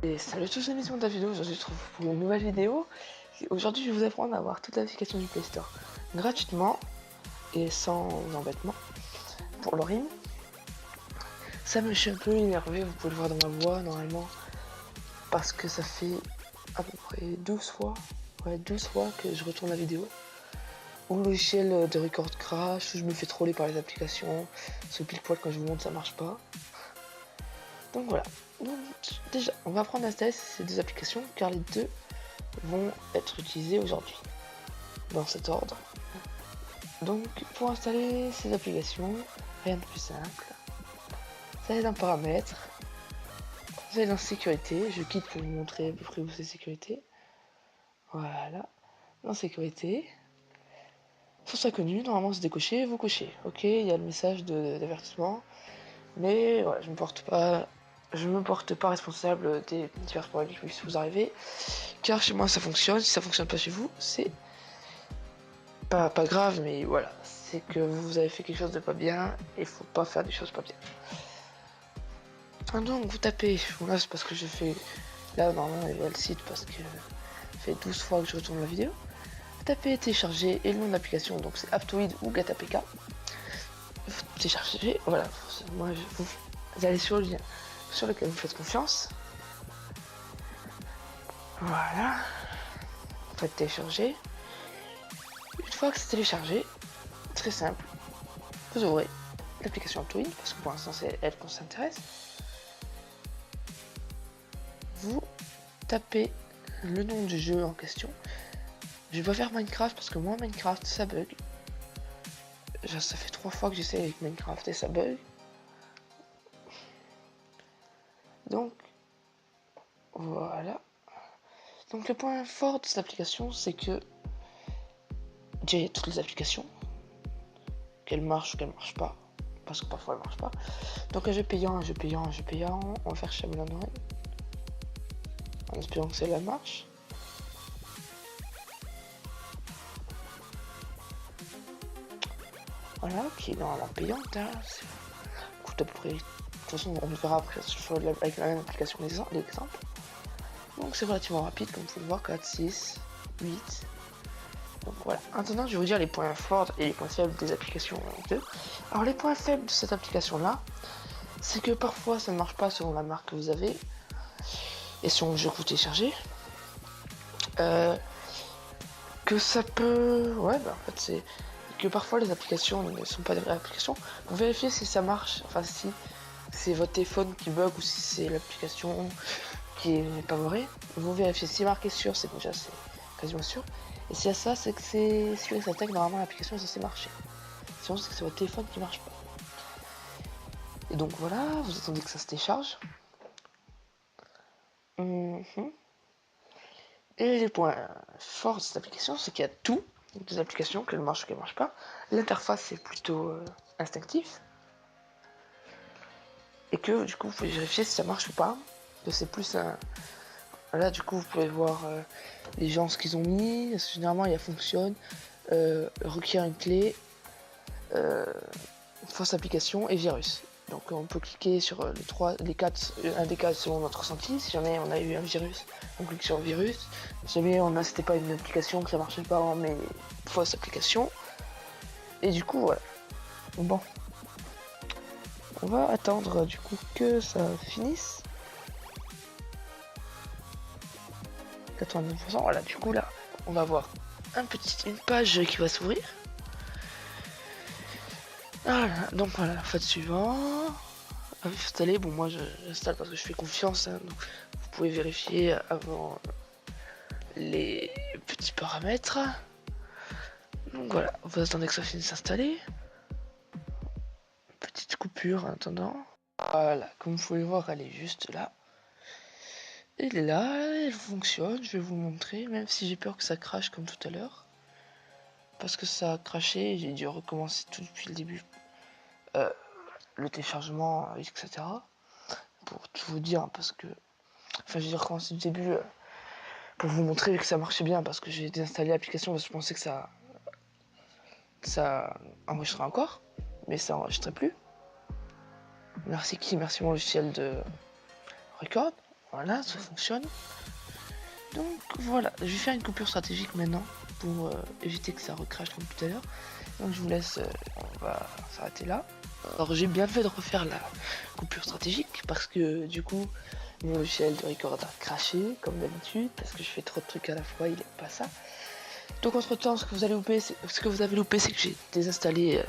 Et salut à tous, c'est l'émission de la vidéo. Aujourd'hui je trouve pour une nouvelle vidéo. Aujourd'hui je vais vous apprendre à avoir toute l'application du Play Store gratuitement et sans embêtement pour le rime. Ça me suis un peu énervé, vous pouvez le voir dans ma voix normalement, parce que ça fait à peu près 12 fois, 12 fois que je retourne la vidéo. Ou le logiciel de record crash, ou je me fais troller par les applications, ce pile poil quand je vous montre ça marche pas. Donc voilà. Donc, déjà, on va apprendre à installer ces deux applications car les deux vont être utilisées aujourd'hui dans cet ordre. Donc pour installer ces applications, rien de plus simple. Ça est dans paramètres, ça est dans sécurité, je quitte pour vous montrer à peu près où c'est sécurité. Voilà, dans sécurité. Source inconnue, normalement c'est décoché, vous cochez. Ok, il y a le message d'avertissement, mais voilà, je me porte pas responsable des divers problèmes qui puissent vous arriver, car chez moi ça fonctionne. Si ça fonctionne pas chez vous, c'est pas grave, mais voilà, c'est que vous avez fait quelque chose de pas bien et faut pas faire des choses pas bien. Donc vous tapez, là c'est parce que je fais, là normalement il y a le site parce que ça fait 12 fois que je retourne la vidéo. Vous tapez télécharger et le nom de l'application, donc c'est Aptoide ou GataPK. Vous téléchargez, voilà, moi vous allez sur le lien sur lequel vous faites confiance. Voilà, vous faites télécharger. Une fois que c'est téléchargé, très simple, vous ouvrez l'application Aptoide, parce que pour l'instant c'est elle qu'on s'intéresse. Vous tapez le nom du jeu en question. Je vais pas faire Minecraft parce que moi Minecraft ça bug. Ça fait 3 fois que j'essaie avec Minecraft et ça bug. Donc voilà. Donc le point fort de cette application c'est que déjà il y a toutes les applications, qu'elles marchent ou qu'elles marchent pas, parce que parfois elles marchent pas. Donc un jeu payant, on va faire Shyamalan Run en espérant que celle-là marche. Voilà, qui est normalement payante, hein. Coûte à peu près. De toute façon, on le verra après avec la même application l'exemple. Donc c'est relativement rapide, comme vous pouvez le voir, 4, 6, 8. Donc voilà. Maintenant, je vais vous dire les points forts et les points faibles des applications 2. Alors les points faibles de cette application-là, c'est que parfois ça ne marche pas selon la marque que vous avez et selon le jeu que vous téléchargez. Que ça peut... Ouais, bah en fait c'est que parfois les applications ne sont pas des vraies applications. Vous vérifiez si ça marche, enfin si c'est votre téléphone qui bug ou si c'est l'application qui n'est pas vrai. Vous vérifiez si marqué sûr, c'est déjà c'est quasiment sûr. Et si y a ça, c'est que c'est sûr et certain que normalement l'application est censée marcher. Sinon c'est que c'est votre téléphone qui marche pas. Et donc voilà, vous attendez que ça se télécharge. Et les points forts de cette application, c'est qu'il y a tout, des applications, qu'elles marchent ou qu'elles marchent pas. L'interface est plutôt instinctif. Et que du coup vous pouvez vérifier si ça marche ou pas. Que c'est plus un... Voilà, du coup vous pouvez voir les gens ce qu'ils ont mis. Généralement il y a fonctionne, requiert une clé, fausse application et virus. Donc on peut cliquer sur les 4, un des 4 selon notre ressenti. Si jamais on a eu un virus, on clique sur le virus. Si jamais c'était pas une application, que ça marchait pas, on met fausse application. Et du coup voilà. Bon. On va attendre du coup que ça finisse. 99%, voilà, du coup là, on va avoir une page qui va s'ouvrir. Voilà, donc voilà, faites suivant. Installer, bon moi j'installe parce que je fais confiance, hein, donc vous pouvez vérifier avant les petits paramètres. Donc voilà, vous attendez que ça finisse d'installer. Petite coupure en attendant. Voilà, comme vous pouvez voir, elle est juste là. Elle est là, elle fonctionne, je vais vous montrer, même si j'ai peur que ça crache comme tout à l'heure. Parce que ça a craché, j'ai dû recommencer tout depuis le début. Le téléchargement, etc. Pour tout vous dire, parce que... Enfin, j'ai dû recommencer du début pour vous montrer que ça marchait bien, parce que j'ai désinstallé l'application parce que je pensais que ça enregistrait encore, mais ça enregistrait plus. Merci mon logiciel de record. Voilà, ça fonctionne. Donc voilà, je vais faire une coupure stratégique maintenant pour éviter que ça recrache comme tout à l'heure. Donc je vous laisse, on va s'arrêter là. Alors j'ai bien fait de refaire la coupure stratégique parce que du coup mon logiciel de record a craché comme d'habitude parce que je fais trop de trucs à la fois, il n'aime pas ça. Donc entre temps ce que vous avez loupé c'est que j'ai désinstallé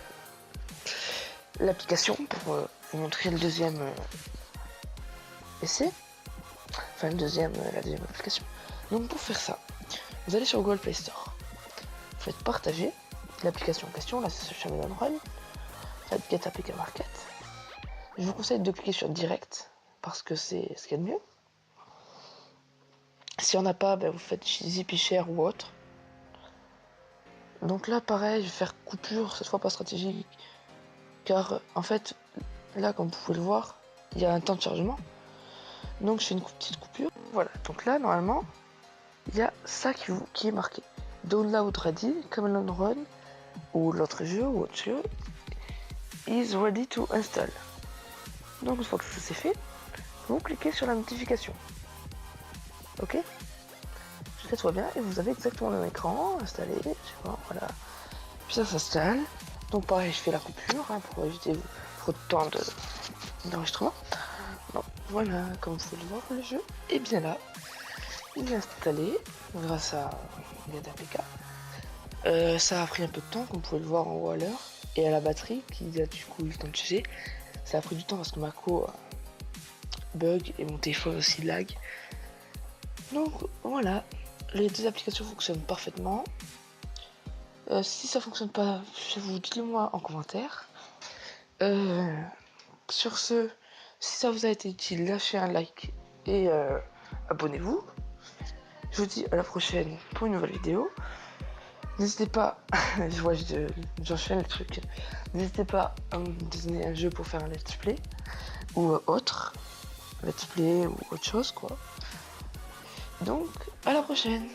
l'application pour vous montrer le deuxième essai, enfin la deuxième application. Donc pour faire ça, vous allez sur Google Play Store, vous faites partager l'application en question, là c'est sur Chameleon Run, faites Get APK Market. Je vous conseille de cliquer sur Direct parce que c'est ce qu'il y a de mieux. Si on n'a pas, ben, vous faites ZipShare ou autre. Donc là pareil, je vais faire coupure, cette fois pas stratégique, car en fait là comme vous pouvez le voir, il y a un temps de chargement. Donc je fais une petite coupure. Voilà, donc là normalement il y a ça qui est marqué. Download ready, Chameleon Run ou l'autre jeu ou autre jeu is ready to install. Donc une fois que ça c'est fait, vous cliquez sur la notification. Ok, jusqu'à tout va bien et vous avez exactement le même écran installé. Je sais pas, voilà. Puis ça s'installe. Donc pareil, je fais la coupure pour éviter trop de temps d'enregistrement. Donc voilà, comme vous pouvez le voir, le jeu est bien là. Il est installé grâce à GetAPK. Ça a pris un peu de temps, comme vous pouvez le voir en haut à l'heure, et à la batterie qui a du coup eu le temps de charger. Ça a pris du temps parce que ma co bug et mon téléphone aussi lag. Donc voilà, les deux applications fonctionnent parfaitement. Si ça fonctionne pas, vous dites-le moi en commentaire. Sur ce, si ça vous a été utile, lâchez un like et abonnez-vous. Je vous dis à la prochaine pour une nouvelle vidéo. N'hésitez pas, j'enchaîne les trucs. N'hésitez pas à me donner un jeu pour faire un let's play ou autre let's play ou autre chose quoi. Donc à la prochaine.